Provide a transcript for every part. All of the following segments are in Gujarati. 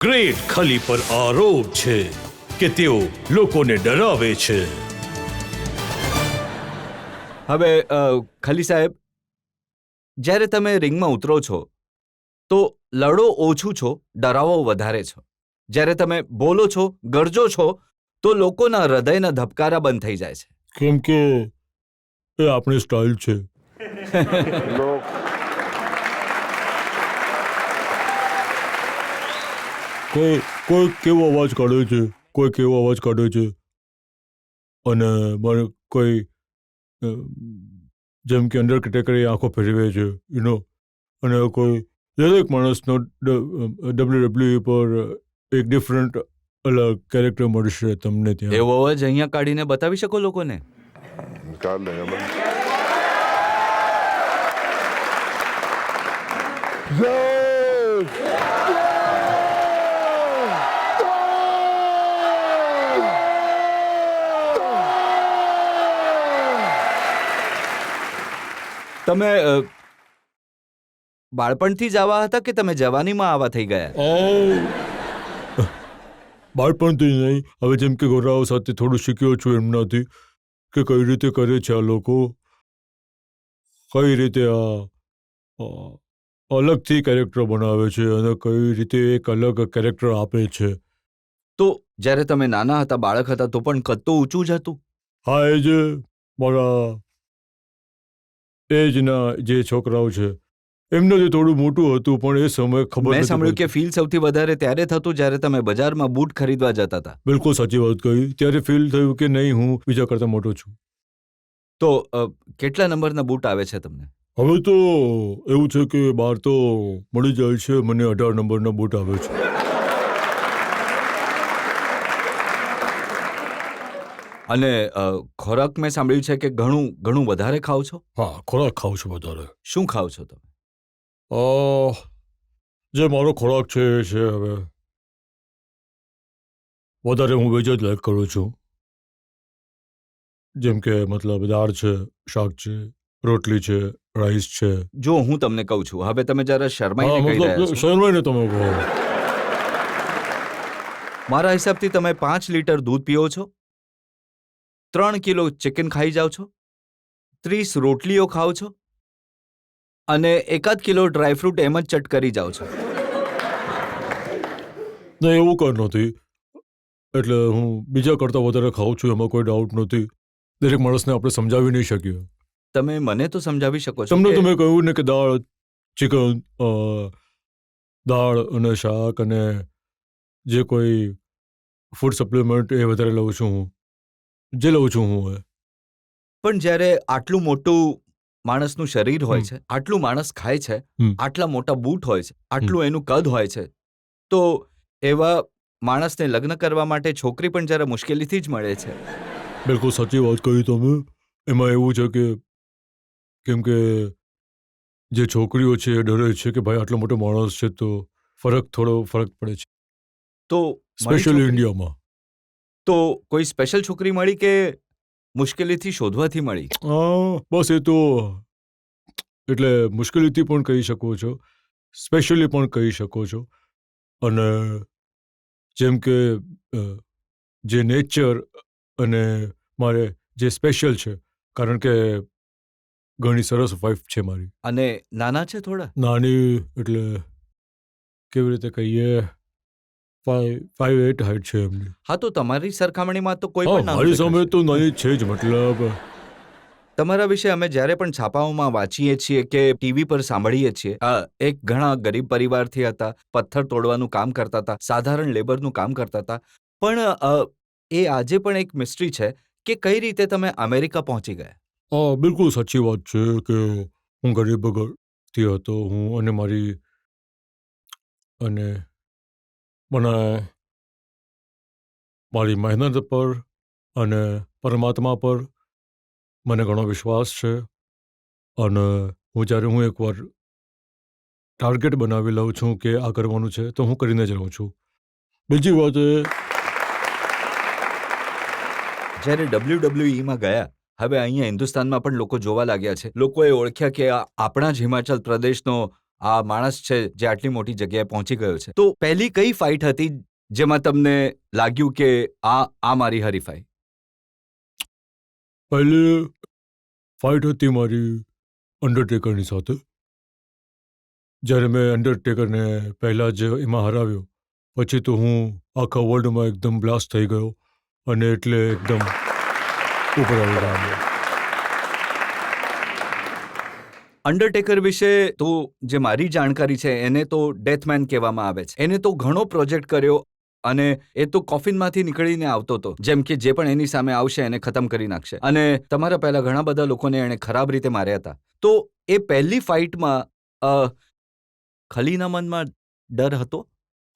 ગ્રેટ ખલી પર આરોપ છે કે તેઓ લોકોને ડરાવે છે. હવે ખલી સાહેબ, જ્યારે તમે રિંગમાં ઉતરો છો તો લડો ઓછું છો, ડરાવો વધારે છો. જ્યારે તમે બોલો છો, ગરજો છો, તો લોકોના હૃદયના ધબકારા બંધ થઈ જાય છે. કેમ કે એ આપણી સ્ટાઇલ છે. કોઈ કેવો અવાજ કાઢે છે, કોઈ કેવો અવાજ કાઢે છે, અને મને કોઈ જેમ કે અંડર કેટેગરી આંખો ફેરવે છે, અને કોઈ દરેક માણસનો WWE પર એક ડિફરન્ટ અલગ કેરેક્ટર મળશે તમને ત્યાં. એવો અવાજ અહીંયા કાઢીને બતાવી શકો લોકોને? निकाल लेंगे मैं. તમે બાળપણથી જ આવા હતા કે તમે જવાનીમાં આવા થઈ ગયા? બાળપણથી નહીં, હવે જેમ કે ગોરાઓ સાથે થોડું શીખ્યો છું એમનાથી કે કઈ રીતે કરે છે આ લોકો, કઈ રીતે આ અલગથી કેરેક્ટર બનાવે છે અને કઈ રીતે એક અલગ કેરેક્ટર આપે છે. તો જ્યારે તમે નાના હતા, બાળક હતા, તો પણ કદ તો ઊંચું જ હતું? હા, એ જ મારા એજના જે છોકરાઓ છે એમનાથી થોડું મોટું હતું, પણ એ સમય ખબર મેં નથી સાંભળ્યું કે પડતી. ફીલ સૌથી વધારે ત્યારે થતું જ્યારે તમે બજારમાં બૂટ ખરીદવા જતા હતા. બિલકુલ સાચી વાત કહી. ત્યારે ફીલ થયું કે નહીં, હું બીજા કરતાં મોટો છું. તો કેટલા નંબરના બૂટ આવે છે તમને? હવે તો એવું છે કે બહાર તો મળી જાય છે, મને 18 નંબરના બૂટ આવે છે. અને ખોરાક મેં સાંભળ્યું છે કે ઘણું વધારે ખાઓ છો? હા, ખોરાક ખાઉં છું વધારે. શું ખાઓ છો તમે? જે મારો ખોરાક છે એ છે હવે વધારે હું વેજ જ લાઈક કરું છું. જેમ કે મતલબ દાળ છે, શાક છે, રોટલી છે, રાઈસ છે. જો હું તમને કહું છું, હવે તમે જરા શરમાઈને કહી રહ્યા છો. શરમાઈને તમે કહો. મારા હિસાબથી તમે 5 લીટર દૂધ પીઓ છો, 3 કિલો ચિકન ખાઈ જાઓ છો, 30 રોટલીઓ ખાઓ છો, અને 1 કિલો ડ્રાયફ્રૂટ એમ જ ચટ કરી જાઓ છો. નહીં, એવું કંઈ નથી. એટલે હું બીજા કરતાં વધારે ખાઉં છું, એમાં કોઈ ડાઉટ નથી. દરેક માણસને આપણે સમજાવી નહીં શકીએ. તમે મને તો સમજાવી શકો છો. તમને તમે કહ્યું ને કે દાળ, ચિકન, દાળ અને શાક અને જે કોઈ ફૂડ સપ્લિમેન્ટ એ વધારે લઉં છું હું. જે લઉં છું હું. પણ જ્યારે આટલું મોટું માણસનું શરીર હોય છે, આટલું માણસ ખાય છે, આટલા મોટા બૂટ હોય છે, આટલું એનું કદ હોય છે, તો એવા માણસને લગ્ન કરવા માટે છોકરી પણ જરા મુશ્કેલીથી જ મળે છે. બિલકુલ સાચી વાત કહી તમે. એમાં એવું છે કે કેમ કે જે છોકરીઓ છે એ ડરે છે કે ભાઈ આટલો મોટો માણસ છે તો થોડો ફરક પડે છે. તો સ્પેશિયલી ઇન્ડિયામાં. તો કોઈ સ્પેશિયલ છોકરી મળી કે મુશ્કેલીથી શોધવાથી મળી? બસ એ તો એટલે મુશ્કેલીથી પણ કહી શકો છો, સ્પેશિયલી પણ કહી શકો છો. અને જેમ કે જે નેચર અને મારે જે સ્પેશિયલ છે, કારણ કે ઘણી સરસ વાઇફ છે મારી. અને નાના છે થોડા? નાની એટલે કેવી રીતે કહીએ, 5'8" હાઈટ છે એમની. હા, તો તમારી સરખામણીમાં તો કોઈ હા, પણ મારી નાનું સામે દેખાશે. તો નાની છે જ. મતલબ તમારા વિશે અમે જ્યારે પણ છાપાઓમાં વાંચીએ છીએ કે ટીવી પર સાંભળીએ છીએ, એક ઘણા ગરીબ પરિવારથી હતા, પથ્થર તોડવાનું કામ કરતા હતા, સાધારણ લેબરનું કામ કરતા હતા, પણ એ આજે પણ એક મિસ્ટ્રી છે કે કઈ રીતે તમે અમેરિકા પહોંચી ગયા. બિલકુલ સાચી વાત છે કે હું ગરીબ ઘરથી હતો, હું અને મારી અને મને મારી મહેનત પર અને પરમાત્મા પર મને ઘણો વિશ્વાસ છે. અને જ્યારે હું એકવાર ટાર્ગેટ બનાવી લઉં છું કે આ કરવાનું છે તો હું કરીને જ રહું છું. બીજી વાત જ્યારે WWEમાં ગયા, હવે અહીંયા હિન્દુસ્તાનમાં પણ લોકો જોવા લાગ્યા છે. લોકોએ ઓળખ્યા કે આ આપણા જ હિમાચલ પ્રદેશનો આ માણસ છે જે આટલી મોટી જગ્યાએ પહોંચી ગયો છે. તો પહેલી કઈ ફાઇટ હતી જેમાં તમને લાગ્યું કે આ મારી હરીફાઈ? પહેલી ફાઇટ હતી મારી અંડરટેકરની સાથે. જ્યારે મેં અંડરટેકરને પહેલાં જ એમાં હરાવ્યો, પછી તો હું આખા વર્લ્ડમાં એકદમ બ્લાસ્ટ થઈ ગયો અને એટલે એકદમ ઉપર આવી ગયો. અંડરટેકર વિશે તો જે મારી જાણકારી છે એને તો ડેથમેન કહેવામાં આવે છે. એને તો ઘણો પ્રોજેક્ટ કર્યો અને એ તો કોફિનમાંથી નીકળીને આવતો હતો, જેમ કે જે પણ એની સામે આવશે એને ખતમ કરી નાખશે. અને તમારા પહેલા ઘણા બધા લોકોને એણે ખરાબ રીતે માર્યા હતા. તો એ પહેલી ફાઇટમાં ખલીના મનમાં ડર હતો?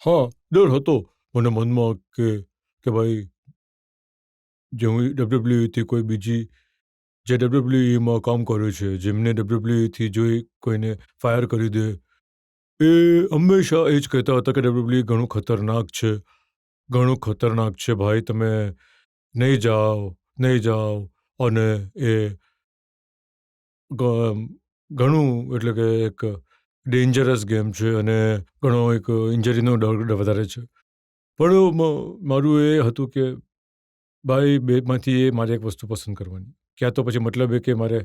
હા, ડર હતો મને મનમાં કે ભાઈ જે હું ડબ્લ્યુડબ્લ્યુઈથી કોઈ બીજી જે ડબ્લ્યુડબ્લ્યુઈમાં કામ કરે છે, જેમને ડબ્લ્યુડબ્લ્યુઈથી જોઈ કોઈને ફાયર કરી દે, એ હંમેશા એ જ કહેતા હતા કે ડબ્લ્યુડબ્લ્યુઈ ઘણું ખતરનાક છે ભાઈ, તમે નહીં જાઓ. અને એ ઘણું એટલે કે એક ડેન્જરસ ગેમ છે અને ઘણો એક ઇન્જરીનો ડર વધારે છે. પણ મારું એ હતું કે ભાઈ બેમાંથી મારે એક વસ્તુ પસંદ કરવાની, ક્યાં તો પછી મતલબ એ કે મારે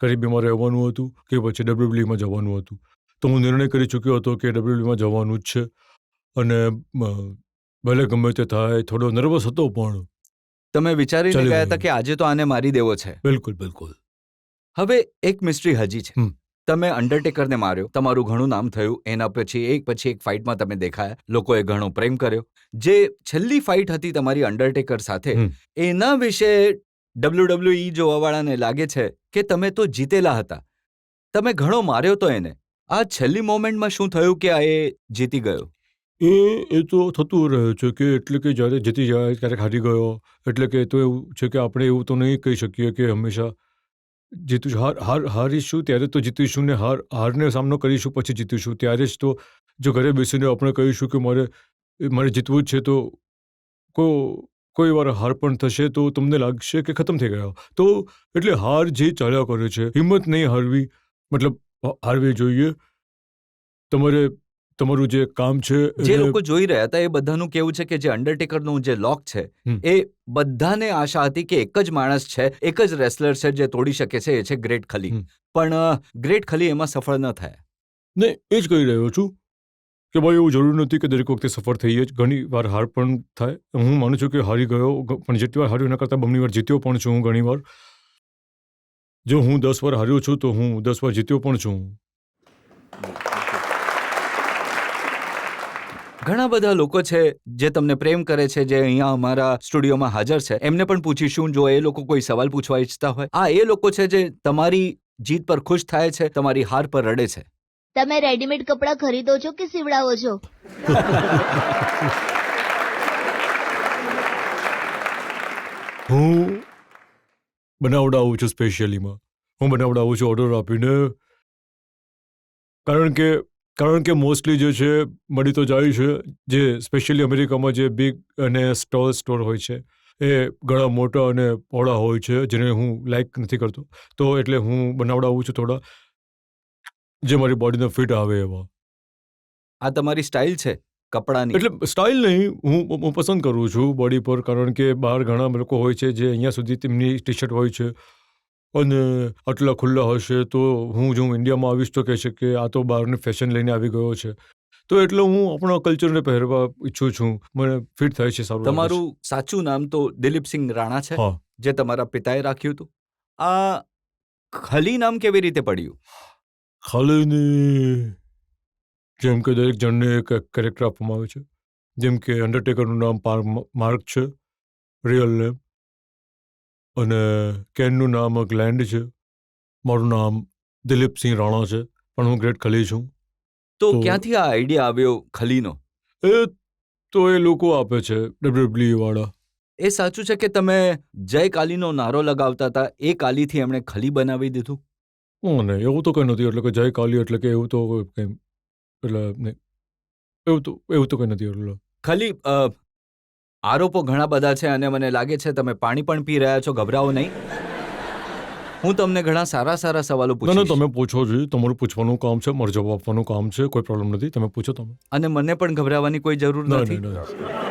કરીબીમાં રહેવાનું હતું કે પછી ડબ્લ્યુડબ્લ્યુઈમાં જવાનું હતું. તો હું નિર્ણય કરી ચૂક્યો હતો કે ડબ્લ્યુડબ્લ્યુઈમાં જવાનું જ છે. અને ભલે ગમે તે થાય, થોડો નર્વસ હતો પણ તમે વિચારીને ચાલી ગયા ગયું. હતા કે આજે તો આને મારી દેવો છે. બિલકુલ. હવે એક મિસ્ટ્રી હજી છે. તમે અંડરટેકરને માર્યો, તમારું ઘણું નામ થયું, એના પછી એક ફાઇટમાં તમે દેખાયા, લોકોએ ઘણો પ્રેમ કર્યો. જે છેલ્લી ફાઇટ હતી તમારી અંડરટેકર સાથે, એના વિશે ડબ્લ્યુડબ્લ્યુઈ જોવાવાળાને લાગે છે કે તમે તો જીતેલા હતા, તમે ઘણો માર્યો તો એને. આ છેલ્લી મોમેન્ટમાં શું થયું કે આ એ જીતી ગયો? એ તો થતું રહે છે કે એટલે કે જ્યારે જીતી જાય ક્યારેક હારી ગયો, એટલે કે તો એવું છે કે આપણે એવું તો નહીં કહી શકીએ કે હંમેશા હારીશું ત્યારે તો જીતીશું ને હારને સામનો કરીશું પછી જીતીશું. ત્યારે જ તો જો ઘરે બેસીને આપણે કહીશું કે મારે જીતવું જ છે, તો કોઈ વાર હાર પણ થશે તો તમને લાગશે કે ખતમ થઈ ગયા. તો એટલે હાર જે ચાલ્યા કરે છે, હિંમત નહીં હારવી, મતલબ હારવી જોઈએ. તમારું જે કામ છે, જે લોકો જોઈ રહ્યા હતા એ બધાનું કેવું છે કે જે અંડરટેકરનું જે લોક છે એ બધાને આશા હતી કે એક જ માણસ છે, એક જ રેસલર છે જે તોડી શકે છે, એ છે ગ્રેટ ખલી. પણ ગ્રેટ ખલી એમાં સફળ ન થયા. ને એ જ કહી રહ્યો છું કે ભાઈ એવું જરૂરી નથી કે દરેક વખતે સફળ થઈએ જ. ઘણી વાર હાર પણ થાય. હું માનું છું કે હારી ગયો, પણ જેટલી વાર હાર્યો એના કરતાં બમણી વાર જીત્યો પણ છું. હું ઘણી વાર, જો હું 10 વાર હાર્યો છું તો હું 10 વાર જીત્યો પણ છું. ઘણા બધા લોકો છે જે તમને પ્રેમ કરે છે, જે અહીંયા અમારા સ્ટુડિયોમાં હાજર છે. એમને પણ પૂછીશું જો એ લોકો કોઈ સવાલ પૂછવા ઈચ્છતા હોય. આ એ લોકો છે જે તમારી જીત પર ખુશ થાય છે, તમારી હાર પર રડે છે. તમે રેડીમેડ કપડાં ખરીદો છો કે સીવડાવો છો? હું બનાવડાવું છું સ્પેશિયલીમાં. હું બનાવડાવું છું ઓર્ડર આપીને. કારણ કે મોસ્ટલી જે છે મળી તો જાય છે. જે સ્પેશિયલી અમેરિકામાં જે બિગ અને સ્ટોર હોય છે એ ઘણા મોટા અને પહોળા હોય છે, જેને હું લાઈક નથી કરતો. તો એટલે હું બનાવડાવું છું થોડા જે મારી બોડીને ફિટ આવે એવા. આ તમારી સ્ટાઇલ છે કપડાની? એટલે સ્ટાઇલ નહીં, હું પસંદ કરું છું બોડી પર. કારણ કે બહાર ઘણા લોકો હોય છે જે અહીંયા સુધી તેમની ટી શર્ટ હોય છે અને આટલા ખુલ્લા હશે, તો હું જો ઇન્ડિયામાં આવીશ તો કહેશે કે આ તો બહારની ફેશન લઈને આવી ગયો છે. તો એટલે હું આપણા કલ્ચરને પહેરવા ઈચ્છું છું, મને ફિટ થાય છે, સારું. તમારું સાચું નામ તો દિલીપસિંહ રાણા છે, જે તમારા પિતાએ રાખ્યું હતું. આ ખલી નામ કેવી રીતે પડ્યું? ખલીની જેમ કે દરેક જણને એક કેરેક્ટર આપવામાં આવે છે. જેમ કે અંડરટેકરનું નામ માર્ક છે, રિયલ નેમ, અને કેનનું નામ ગ્લેન્ડ છે. મારું નામ દિલીપસિંહ રાણા છે, પણ હું ગ્રેટ ખલી છું. તો ક્યાંથી આ આઈડિયા આવ્યો ખલીનો? એ તો એ લોકો આપે છે, ડબ્લ્યુડબ્લ્યુઈ વાળા. એ સાચું છે કે તમે જય કાલીનો નારો લગાવતા હતા, એ કાલીથી એમણે ખલી બનાવી દીધું? નહીં, એવું તો કંઈ નથી. એટલે કે જય કાલી એટલે કે એવું તો કંઈ, એટલે નહીં, એવું તો કંઈ નથી. એટલે ખલી, આરોપો ઘણા બધા છે અને મને લાગે છે તમે પાણી પણ પી રહ્યા છો. ગભરાઓ નહીં. હું તમને ઘણા સારા સારા સવાલો ના ના પૂછીશ તમે પૂછો જી, તમારું પૂછવાનું કામ છે, મારે જવાબ આપવાનું કામ છે, કોઈ પ્રોબ્લેમ નથી, તમે પૂછો તમે. અને મને પણ ગભરાવાની કોઈ જરૂર ના નથી. ના ના